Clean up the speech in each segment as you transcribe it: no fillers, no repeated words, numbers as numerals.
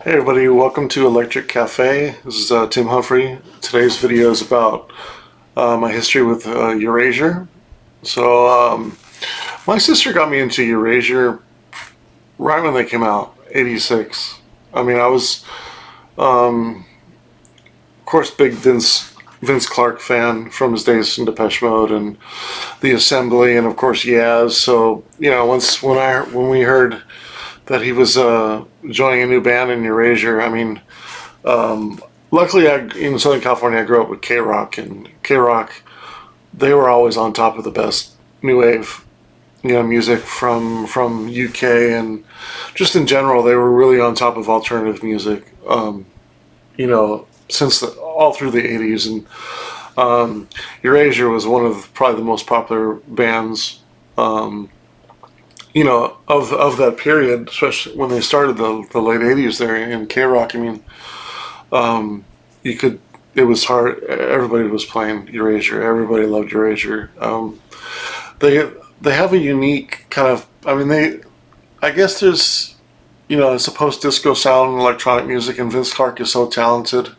Hey everybody, welcome to Electric Cafe. This is Tim Humphrey. Today's video is about my history with Erasure. My sister got me into Erasure right when they came out, '86. I mean, I was, of course, big Vince Clarke fan from his days in Depeche Mode and the Assembly, and of course Yaz. So when we heard that he was joining a new band in Erasure, I mean, luckily, in Southern California, I grew up with K-Rock, and K-Rock, they were always on top of the best new wave, music from UK, and just in general, they were really on top of alternative music, since all through the '80s, and Erasure was one of probably the most popular bands, of that period, especially when they started the late '80s there in K-Rock. I mean, you could. It was hard. Everybody was playing Erasure. Everybody loved Erasure. They have a unique kind of. I mean, I guess there's. It's a post-disco sound in electronic music, and Vince Clarke is so talented.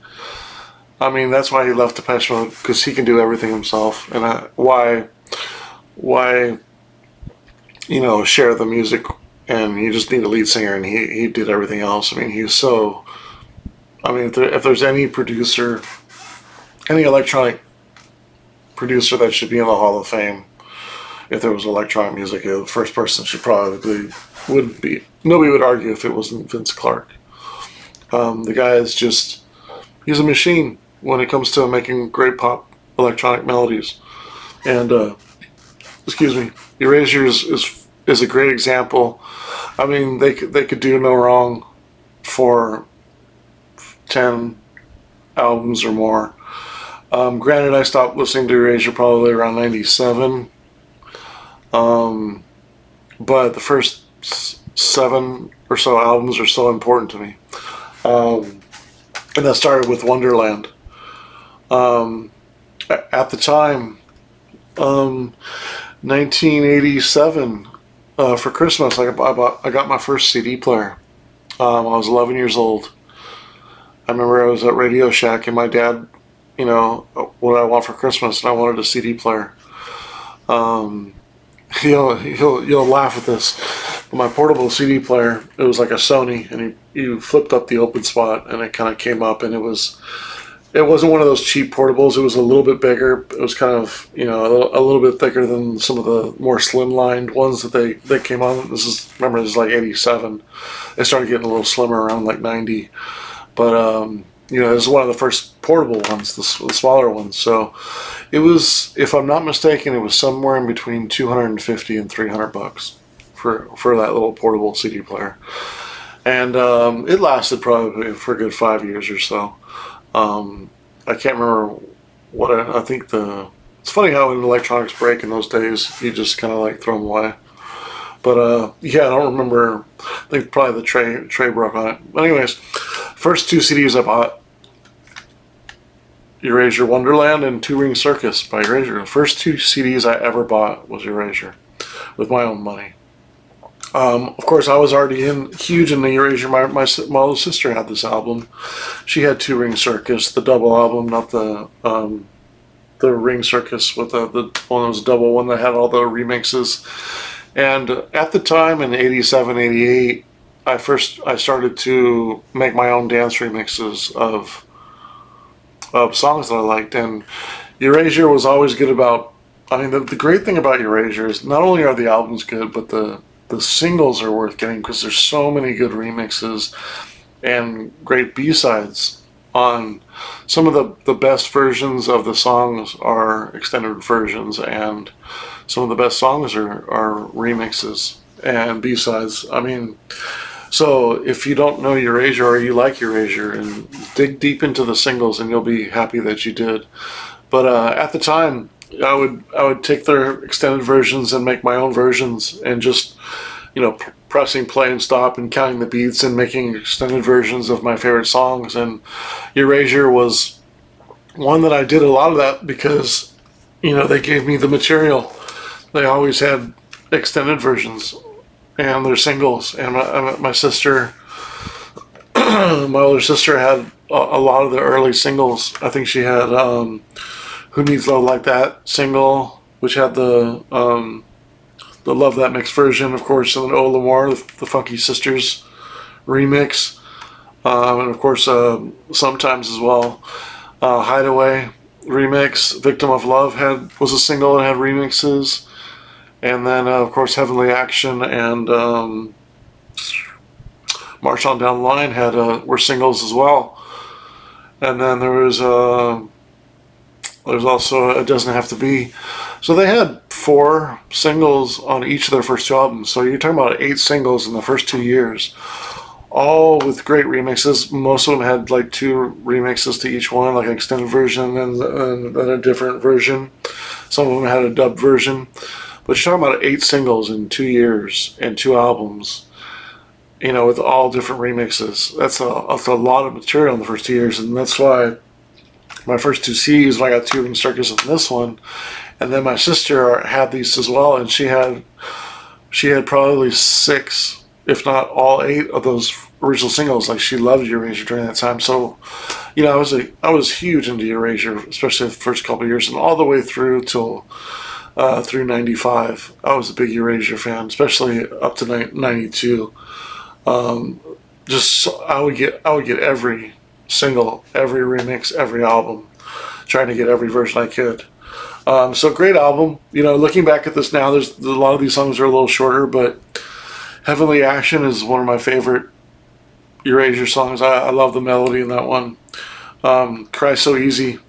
I mean, that's why he left Depeche Mode, because he can do everything himself. And why, share the music, and you just need a lead singer, and he did everything else. I mean, he's so. I mean, if there's any producer, any electronic producer that should be in the Hall of Fame, if there was electronic music, the first person should probably would be. Nobody would argue if it wasn't Vince Clarke. The guy is just. He's a machine when it comes to making great pop electronic melodies. And, excuse me, Erasure is a great example. I mean, they could do no wrong for 10 albums or more. Granted, I stopped listening to Erasure probably around '97, but the first 7 or so albums are so important to me. And that started with Wonderland. At the time, 1987, for Christmas, I got my first CD player. I was 11 years old. I remember I was at Radio Shack, and my dad, what I want for Christmas, and I wanted a CD player. You'll laugh at this. But my portable CD player, it was like a Sony, and you flipped up the open spot, and it kind of came up, and it wasn't one of those cheap portables. It was a little bit bigger. It was kind of, a little bit thicker than some of the more slimlined ones that they came on. This is like '87. They started getting a little slimmer around like '90. But, this is one of the first portable ones, the smaller ones. So it was, if I'm not mistaken, it was somewhere in between $250 and $300 for that little portable CD player. And it lasted probably for a good 5 years or so. I can't remember what I think it's funny how when electronics break in those days, you just kind of like throw them away. But I don't remember. I think probably the tray broke on it. But anyways, first 2 CDs I bought: Erasure Wonderland and Two Ring Circus by Erasure. The first 2 CDs I ever bought was Erasure, with my own money. Of course, I was already huge in the Erasure. My little sister had this album. She had Two Ring Circus, the double album, not the Ring Circus with the one that was a double one that had all the remixes. And at the time in '87, '88, I started to make my own dance remixes of songs that I liked. And Erasure was always good about. I mean, the great thing about Erasure is not only are the albums good, but the singles are worth getting, because there's so many good remixes and great B-sides on. Some of the best versions of the songs are extended versions, and some of the best songs are remixes and B-sides. I mean, so if you don't know Erasure, or you like Erasure, and dig deep into the singles, and you'll be happy that you did. But at the time, I would take their extended versions and make my own versions, and just pressing play and stop and counting the beats and making extended versions of my favorite songs. And Erasure was one that I did a lot of that because they gave me the material. They always had extended versions and their singles. And my sister my older sister had a lot of the early singles. I think she had "Who Needs Love Like That" single, which had the Love That Mix version, of course, and then "Oh L'Amour," the Funky Sisters remix, and of course Sometimes as well. "Hideaway" remix, "Victim of Love" was a single and had remixes, and then of course "Heavenly Action" and "March On Down the Line" were singles as well. And then there's also "It Doesn't Have to Be." So they had 4 singles on each of their first 2 albums. So you're talking about 8 singles in the first 2 years, all with great remixes. Most of them had like 2 remixes to each one, like an extended version and then a different version. Some of them had a dubbed version. But you're talking about 8 singles in 2 years and 2 albums, with all different remixes. That's a lot of material in the first 2 years, and that's why my first 2 CDs, I got Touring Circus and this one, and then my sister had these as well, and she had probably 6, if not all 8 of those original singles. Like, she loved Erasure during that time. So, I was huge into Erasure, especially the first couple of years, and all the way through till through '95. I was a big Erasure fan, especially up to '92. I would get every single, every remix, every album, trying to get every version I could. So great album. Looking back at this now, there's a lot of these songs are a little shorter, but "Heavenly Action" is one of my favorite Erasure songs. I love the melody in that one. "Cry So Easy"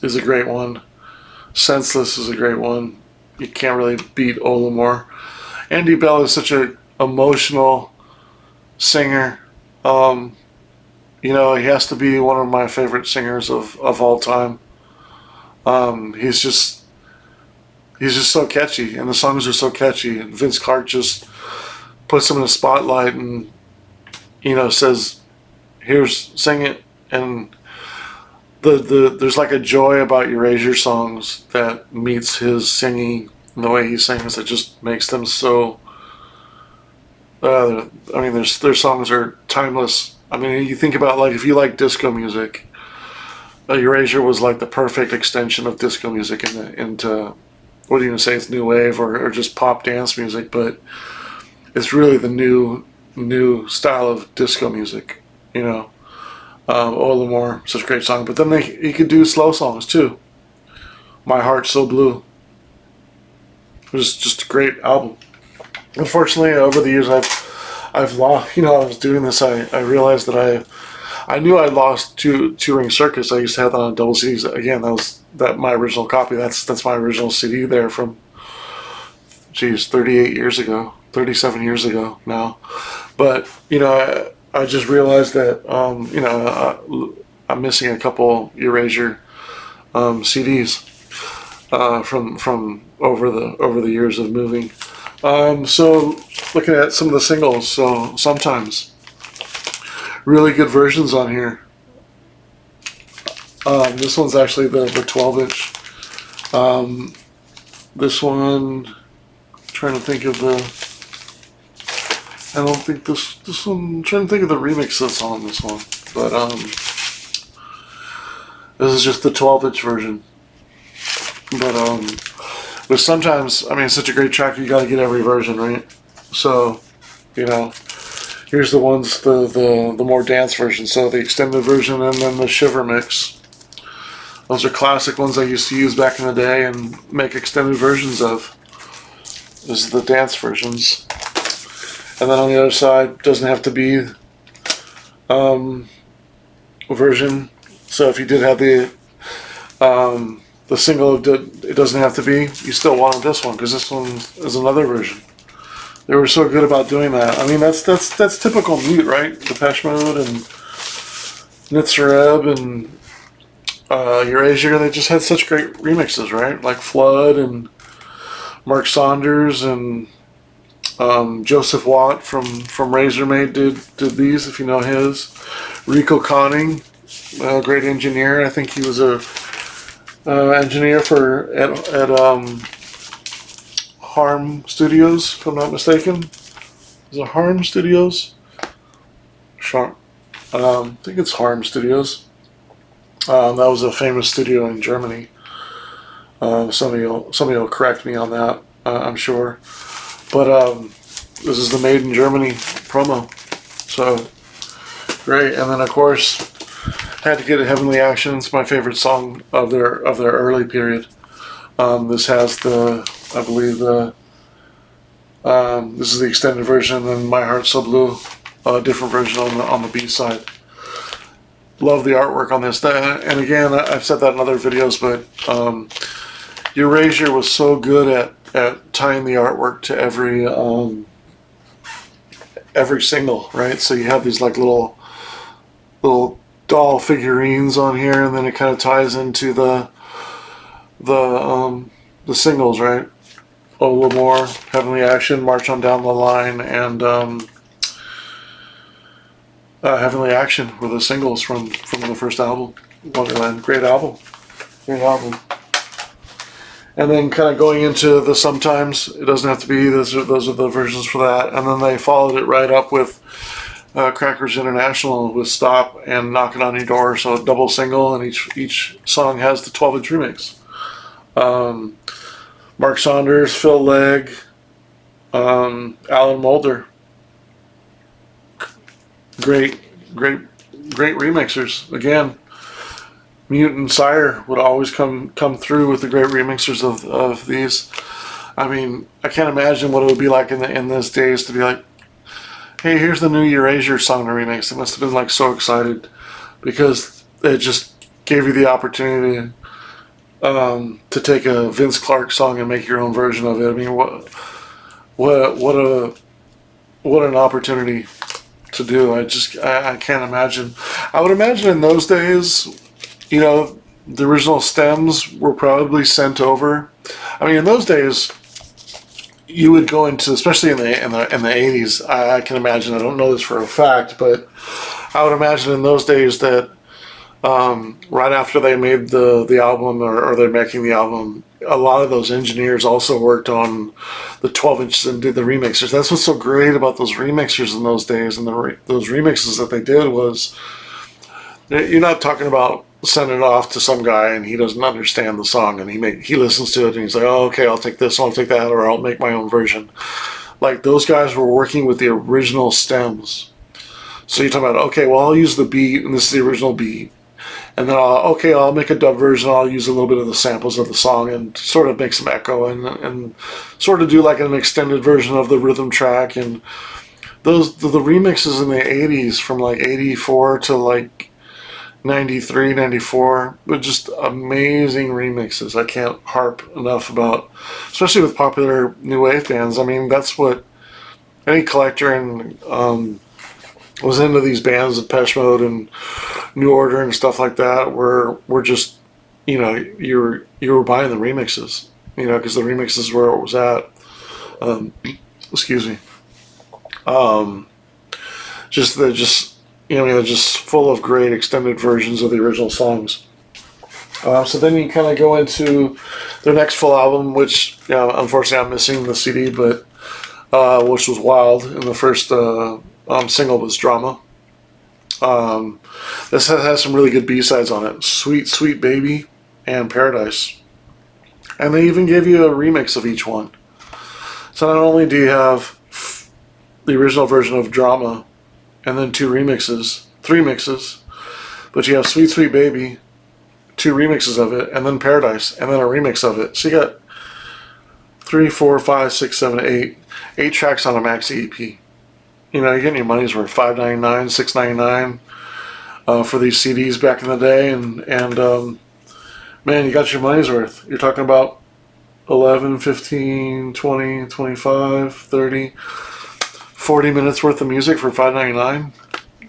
is a great one. "Senseless" is a great one. You can't really beat "Oh L'Amour." Andy Bell is such an emotional singer. He has to be one of my favorite singers of all time. He's just so catchy, and the songs are so catchy. And Vince Clarke just puts him in a spotlight and says, "Here's, sing it." And there's like a joy about Erasure songs that meets his singing and the way he sings that just makes them so. Their songs are timeless. You think about, like, if you like disco music, Erasure was like the perfect extension of disco music into what are you gonna say? It's new wave or just pop dance music, but it's really the new style of disco music. "Oh L'Amour," such a great song. But then he could do slow songs too. "My Heart So Blue." It was just a great album. Unfortunately, over the years, I've lost. I was doing this. I realized that I knew I lost Touring Circus. I used to have that on double CDs. Again, my original copy. That's my original CD there from, 38 years ago, 37 years ago now. But I just realized that I'm missing a couple Erasure CDs from over the years of moving. So looking at some of the singles, so Sometimes, really good versions on here. This one's actually the 12-inch. This one, trying to think of I don't think this one. I'm trying to think of the remix that's on this one, but this is just the 12-inch version. But Sometimes, it's such a great track. You got to get every version, right? So, here's the ones, the more dance version. So the extended version and then the Shiver mix. Those are classic ones I used to use back in the day and make extended versions of. This is the dance versions. And then on the other side, Doesn't Have to Be version. So if you did have the single of It Doesn't Have to Be, you still wanted this one because this one is another version. They were so good about doing that. That's typical Mute, right? Depeche Mode and Nitzareb and Erasure. They just had such great remixes, right? Like Flood and Mark Saunders and Joseph Watt from Razormaid did these, if you know his. Rico Conning, a great engineer. I think he was a engineer at Harm Studios, if I'm not mistaken. Is it Harm Studios? I think it's Harm Studios. That was a famous studio in Germany. Somebody will correct me on that, I'm sure. But this is the Made in Germany promo. So great. And then of course had to get a Heavenly Action. It's my favorite song of their early period. This has I believe this is the extended version, and My Heart's So Blue, a different version on the B side. Love the artwork on this. And again, I've said that in other videos, but Erasure was so good at tying the artwork to every single, right? So you have these like little doll figurines on here, and then it kind of ties into the singles, right? A little more Heavenly Action, March on Down the Line, and Heavenly Action were the singles from the first album, Wonderland. Great album. And then kind of going into the Sometimes, it doesn't have to be, those are the versions for that. And then they followed it right up with Crackers International with Stop and Knocking on Your Door, so a double single, and each song has the 12-inch remix. Mark Saunders, Phil Legg, Alan Moulder. Great remixers. Again, Mute and Sire would always come through with the great remixers of these. I mean, I can't imagine what it would be like in those days to be like, hey, here's the new Erasure song to remix. They must have been like so excited because it just gave you the opportunity to take a Vince Clarke song and make your own version of it. I mean, what an opportunity to do. I can't imagine. I would imagine in those days, you know, the original stems were probably sent over. I mean, in those days, you would go into, especially in the 80s. I can imagine. I don't know this for a fact, but I would imagine in those days that right after they made the album or they're making the album, a lot of those engineers also worked on the 12 inches and did the remixers. That's what's so great about those remixers in those days, and those remixes that they did was, you're not talking about sending it off to some guy and he doesn't understand the song and he listens to it and he's like, oh, okay, I'll take this, I'll take that, or I'll make my own version. Like, those guys were working with the original stems. So you're talking about, okay, well, I'll use the beat, and this is the original beat. And then I'll make a dub version. I'll use a little bit of the samples of the song and sort of make some echo and sort of do like an extended version of the rhythm track. And the remixes in the 80s from like 84 to like 93, 94 were just amazing remixes. I can't harp enough about, especially with popular new wave bands. I mean, that's what any collector and was into these bands of Depeche Mode and New Order and stuff like that. Were just, you know, you were buying the remixes, you know, because the remixes were where it was at. Excuse me. They're just full of great extended versions of the original songs. So then you kind of go into their next full album, which, you know, unfortunately I'm missing the CD, but which was Wild, and the first single was Drama. This has some really good B-sides on it. Sweet Sweet Baby and Paradise. And they even give you a remix of each one. So not only do you have the original version of Drama and then three mixes, but you have Sweet Sweet Baby, 2 remixes of it, and then Paradise, and then a remix of it. So you got 3, 4, 5, 6, 7, 8 tracks on a maxi EP. You know, you're getting your money's worth. $5.99, $6.99 for these CDs back in the day, and man, you got your money's worth. You're talking about 11, 15, 20, 25, 30, 40 minutes worth of music for $5.99.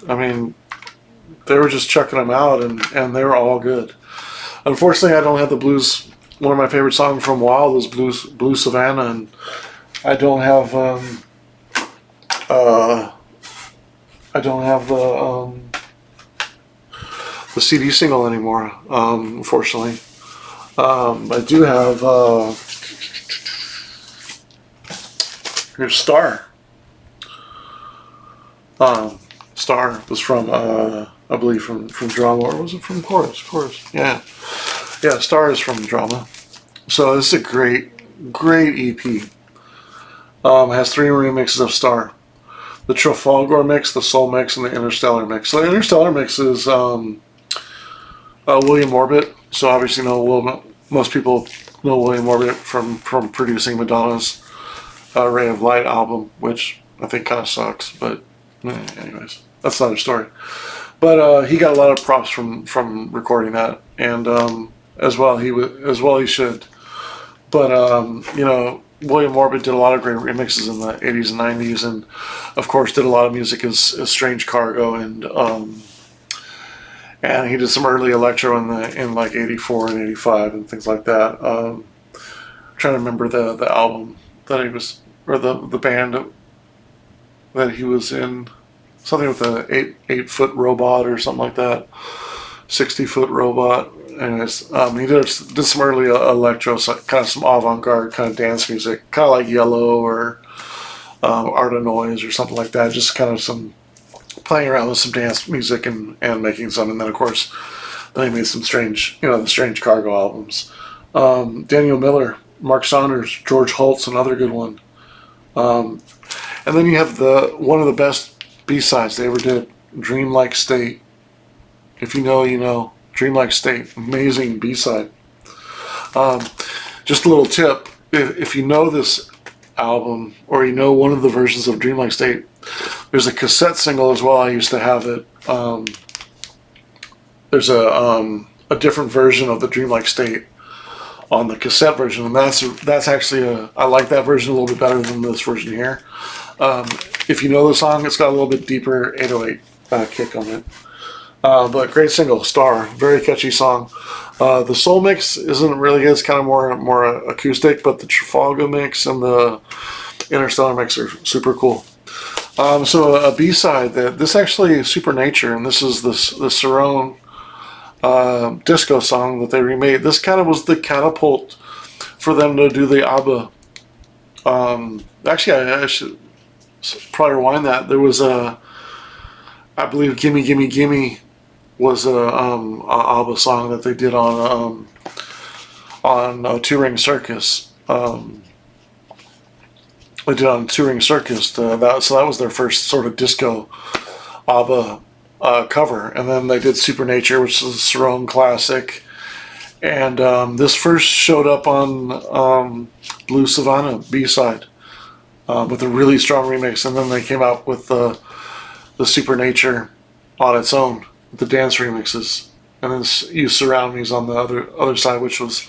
I mean, they were just chucking them out, and they were all good. Unfortunately, I don't have the blues. One of my favorite songs from Wild is Blue Savannah, and I don't have the CD single anymore, unfortunately. I do have here's Star. Star was from, I believe, from Drama, or was it from Chorus? Chorus, yeah. Yeah, Star is from Drama. So this is a great EP. Has 3 remixes of Star. The Trafalgar mix, the Soul mix, and the Interstellar mix. So the Interstellar mix is William Orbit. So obviously, most people know William Orbit from producing Madonna's Ray of Light album, which I think kind of sucks. But anyways, that's another story. But he got a lot of props from recording that, and as well he should. But William Orbit did a lot of great remixes in the 80s and 90s, and of course did a lot of music as Strange Cargo, and he did some early electro in like 84 and 85 and things like that. Trying to remember the album that he was, or the band that he was in, something with a 8-foot robot or something like that, 60-foot robot. Anyways, he did some early electro, so kind of some avant-garde kind of dance music, kind of like Yellow or Art of Noise or something like that. Just kind of some playing around with some dance music and making some. And then, of course, then he made some the Strange Cargo albums. Daniel Miller, Mark Saunders, George Holt's another good one. And then you have one of the best B-sides they ever did, Dreamlike State. If you know, you know. Dreamlike State, amazing B-side. Just a little tip, if you know this album, or you know one of the versions of Dreamlike State, there's a cassette single as well. I used to have it. There's a different version of the Dreamlike State on the cassette version, and that's actually I like that version a little bit better than this version here. If you know the song, it's got a little bit deeper 808 kick on it. But great single, Star, very catchy song. The Soul mix isn't really good; it's kind of more acoustic. But the Trafalgar mix and the Interstellar mix are super cool. So a B-side this actually is Supernature, and this is the Cerrone disco song that they remade. This kind of was the catapult for them to do the ABBA. Actually, I should probably rewind that. There was I believe "Gimme Gimme Gimme" was a ABBA song that they did on Touring Circus. They did on Touring Circus. So that was their first sort of disco ABBA cover, and then they did Supernature, which is a Cerrone classic. And this first showed up on Blue Savannah B-side with a really strong remix, and then they came out with the Supernature on its own, the dance remixes, and then You Surround Me's on the other side, which was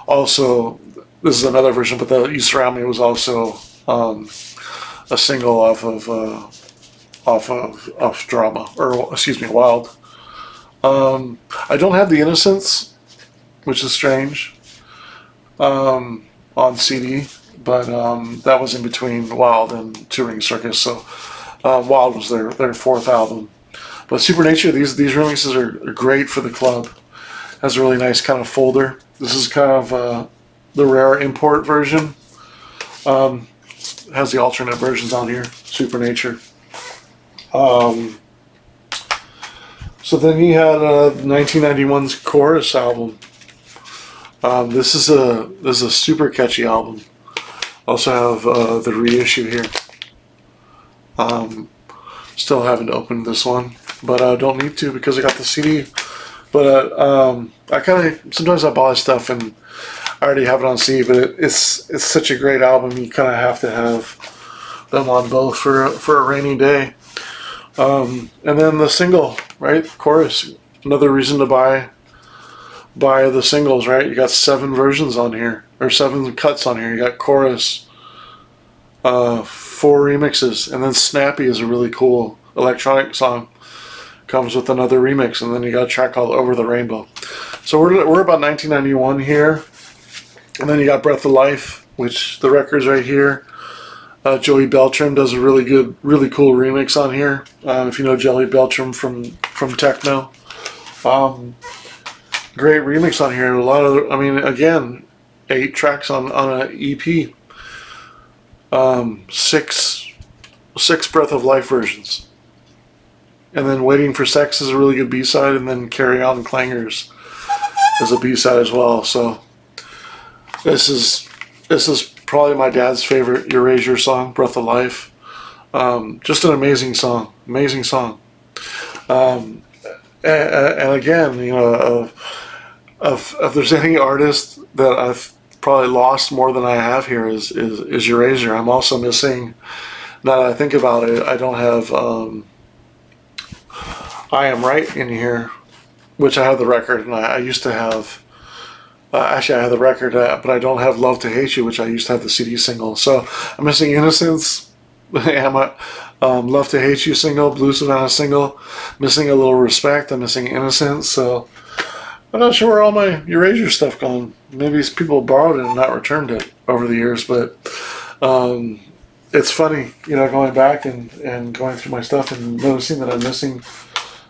also, this is another version, but the You Surround Me was also a single off of Drama, or excuse me, Wild. I don't have The Innocents, which is strange, on CD, but that was in between Wild and Touring Circus, so Wild was their 4th album. But Supernature, these remixes are great for the club. Has a really nice kind of folder. This is kind of the rare import version. Has the alternate versions on here. Supernature. So then he had 1991's Chorus album. This is a super catchy album. Also have the reissue here. Still haven't opened this one, but I don't need to because I got the CD. But I kind of sometimes I buy stuff and I already have it on CD. But it's such a great album. You kind of have to have them on both for a rainy day. And then the single, right? Chorus. Another reason to buy the singles, right? You got 7 versions on here, or 7 cuts on here. You got Chorus, 4 remixes, and then Snappy is a really cool electronic song. Comes with another remix, and then you got a track called Over the Rainbow. So we're about 1991 here, and then you got Breath of Life, which the record's right here. Joey Beltram does a really cool remix on here. If you know Joey Beltram from Techno, great remix on here. A lot of, again, 8 tracks on an EP. 6 Breath of Life versions. And then Waiting for Sex is a really good B-side, and then Carry On Clangers is a B-side as well. So this is probably my dad's favorite Erasure song, Breath of Life. Just an amazing song. Amazing song. And again, you know, if there's any artist that I've probably lost more than I have here is Erasure. I'm also missing, now that I think about it, I don't have I Am Right in here, which I have the record, and I used to have, actually I have the record, but I don't have Love to Hate You, which I used to have the CD single. So I'm missing Innocence, Love to Hate You single, Blue Savannah single, missing A Little Respect, I'm missing Innocence, so I'm not sure where all my Erasure stuff gone. Maybe people borrowed it and not returned it over the years, but it's funny, you know, going back and going through my stuff and noticing that I'm missing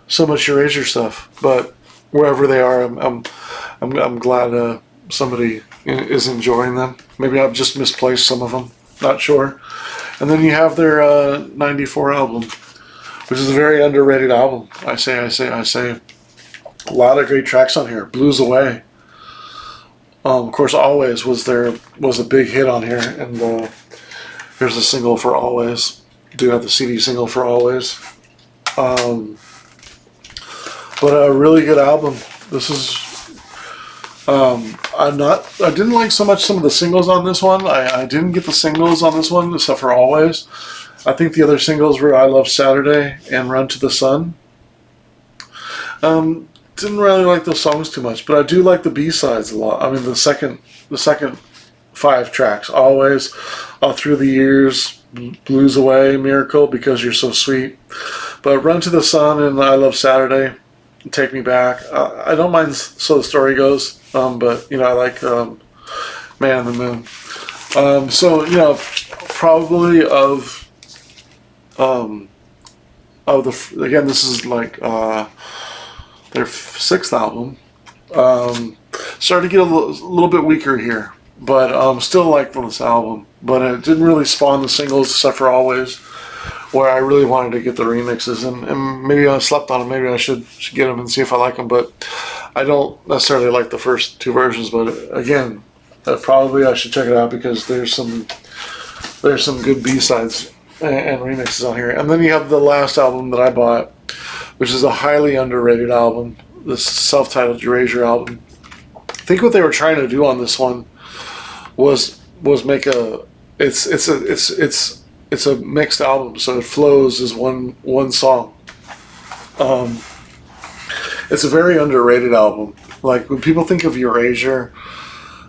so much Erasure stuff. But wherever they are, I'm glad somebody is enjoying them. Maybe I've just misplaced some of them, not sure. And then you have their 94 album, which is a very underrated album. I say. A lot of great tracks on here. Blues Away. Of course, Always was a big hit on here, and here's a single for Always. Do have the CD single for Always. But a really good album. This is. I didn't like so much some of the singles on this one. I didn't get the singles on this one, except for Always. I think the other singles were I Love Saturday and Run to the Sun. Didn't really like those songs too much, but I do like the B-sides a lot. I mean, the second 5 tracks, Always, All Through the Years, Blues Away, Miracle, Because You're So Sweet. But Run to the Sun and I Love Saturday, Take Me Back. I don't mind So the Story Goes, but you know, I like Man in the Moon. So you know, probably of the, again, this is like their 6th album. Started to get a little bit weaker here, but still liked this album. But it didn't really spawn the singles except for Always, where I really wanted to get the remixes, and maybe I slept on them. Maybe I should get them and see if I like them. But I don't necessarily like the first 2 versions. But again, probably I should check it out because there's some good B-sides and remixes on here. And then you have the last album that I bought, which is a highly underrated album, this self-titled Erasure album. I think what they were trying to do on this one was make it's a mixed album, so it flows as one song. It's a very underrated album. Like when people think of Erasure,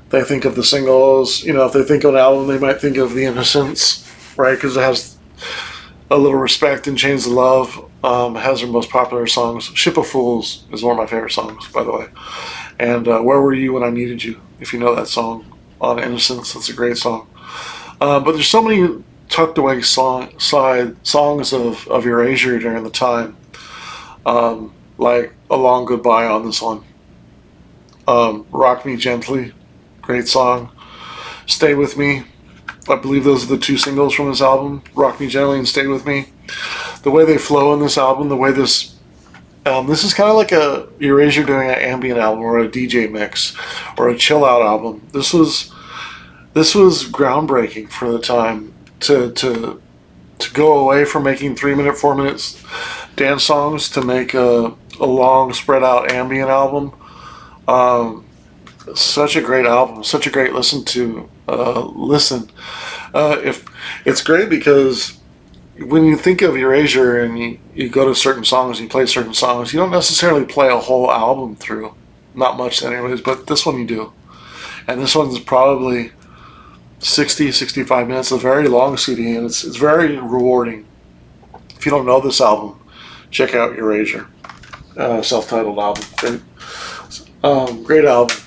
they think of the singles. You know, if they think of an album, they might think of The Innocents, right? Because it has A Little Respect and Chains of Love. Has their most popular songs. Ship of Fools is one of my favorite songs, by the way. And Where Were You When I Needed You? If you know that song on Innocence, that's a great song. But there's so many tucked away songs of Erasure during the time. Like A Long Goodbye on this one. Rock Me Gently, great song. Stay With Me. I believe those are the 2 singles from this album, Rock Me Gently and Stay With Me. The way they flow in this album, the way this is kind of like a Erasure doing an ambient album or a DJ mix or a chill out album. This was groundbreaking for the time to go away from making 3-minute, 4-minute dance songs to make a long spread out ambient album. Such a great album, such a great listen. If it's great because when you think of Erasure and you go to certain songs, you play certain songs, you don't necessarily play a whole album through. Not much anyways, but this one you do. And this one's probably 60, 65 minutes, a very long CD, and it's very rewarding. If you don't know this album, check out Erasure, self-titled album. Great album.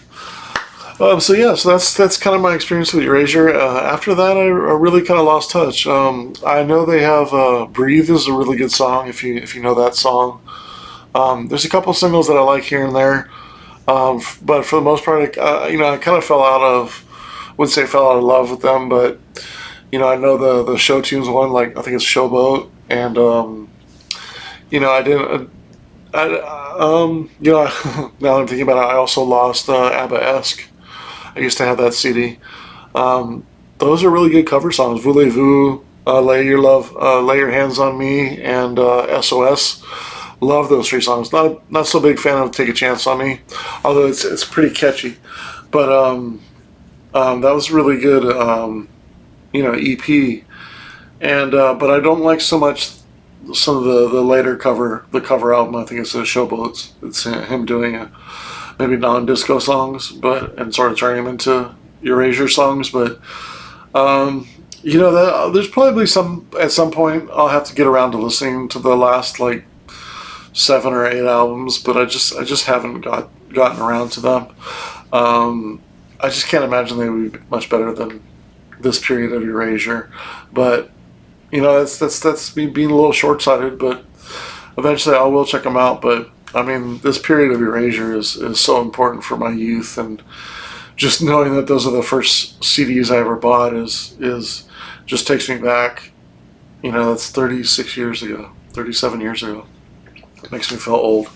So that's kind of my experience with Erasure. After that, I really kind of lost touch. I know they have "Breathe" is a really good song if you know that song. There's a couple singles that I like here and there, but for the most part, I kind of wouldn't say fell out of love with them, but I know the show tunes one, like I think it's Showboat, and you know, I didn't. You know, now that I'm thinking about it, I also lost ABBA-esque. I used to have that CD. Those are really good cover songs. Voulez-vous, Lay Your Hands on Me, and SOS. Love those three songs. Not so big fan of Take a Chance on Me, although it's pretty catchy. But that was really good. You know, EP. And but I don't like so much some of the later cover album. I think it's the Showboats. It's him doing maybe non-disco songs, but and sort of turning them into Erasure songs. But you know, there's probably some at some point I'll have to get around to listening to the last like 7 or 8 albums, but I just haven't gotten around to them. I just can't imagine they would be much better than this period of Erasure. But you know, that's me being a little short-sighted. But eventually I will check them out. But I mean, this period of Erasure is so important for my youth, and just knowing that those are the first CDs I ever bought is just takes me back. You know, that's 36 years ago, 37 years ago. It makes me feel old.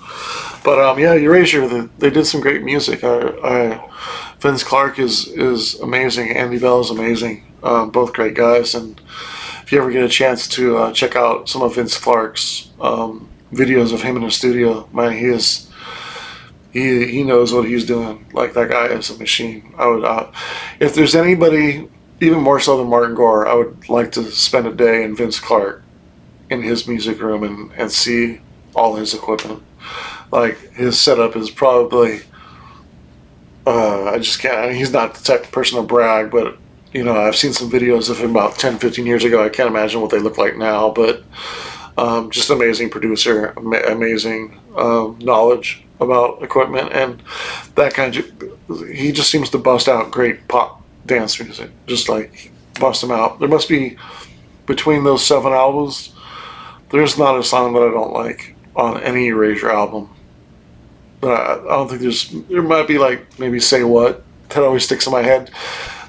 But yeah, Erasure, they did some great music. Vince Clarke is amazing. Andy Bell is amazing. Both great guys. And if you ever get a chance to check out some of Vince Clarke's videos of him in the studio, man, he knows what he's doing. Like, that guy is a machine. I would, if there's anybody even more so than Martin Gore, I would like to spend a day in Vince Clarke in his music room and see all his equipment. Like, his setup is probably I just can't. I mean, he's not the type of person to brag, but you know, I've seen some videos of him about 10, 15 years ago. I can't imagine what they look like now, but just amazing producer, amazing knowledge about equipment, and that kind of, he just seems to bust out great pop dance music, just like bust them out. There must be, between those 7 albums, there's not a song that I don't like on any Erasure album. But I don't think there might be like maybe Say What that always sticks in my head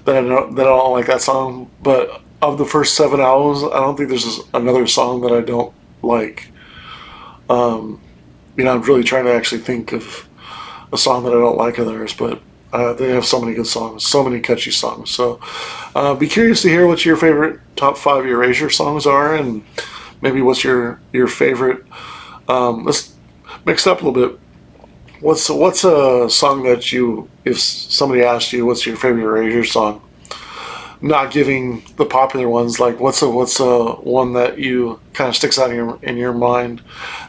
that I don't like that song. But of the first 7 albums, I don't think there's another song that I don't like. You know, I'm really trying to actually think of a song that I don't like of theirs, but they have so many good songs, so many catchy songs. So be curious to hear what your favorite top 5 Erasure songs are, and maybe what's your favorite. Let's mix it up a little bit. What's a song that you, if somebody asked you what's your favorite Erasure song, not giving the popular ones, like what's a one that you kind of sticks out in your mind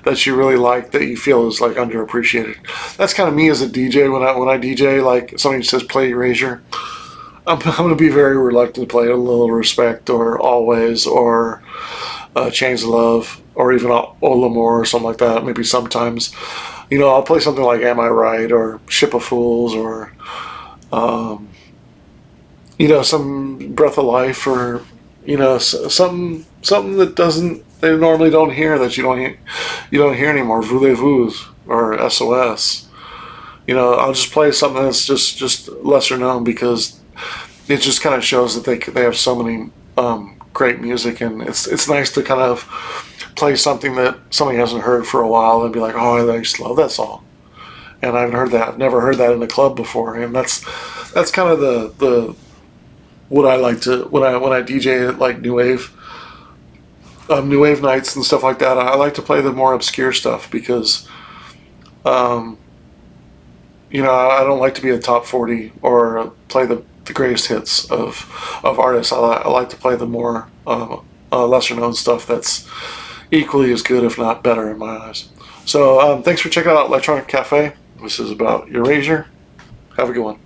that you really like, that you feel is like underappreciated? That's kind of me as a DJ. When I DJ, like somebody says play Erasure, I'm going to be very reluctant to play A Little Respect or Always or Chains of Love or even Ola More or something like that. Maybe sometimes, you know, I'll play something like Am I Right or Ship of Fools or you know, some Breath of Life, or you know, something that they normally don't hear, that you don't hear anymore. Voulez-vous or SOS. You know, I'll just play something that's just lesser known, because it just kind of shows that they have so many great music, and it's nice to kind of play something that somebody hasn't heard for a while and be like, oh, I just love that song, and I haven't heard that. I've never heard that in a club before, and that's kind of the what I like to, when I DJ at like new wave nights and stuff like that. I like to play the more obscure stuff, because you know, I don't like to be a top 40 or play the greatest hits of artists. I like to play the more lesser known stuff that's equally as good, if not better, in my eyes. So thanks for checking out Electronic Cafe. This is about Erasure. Have a good one.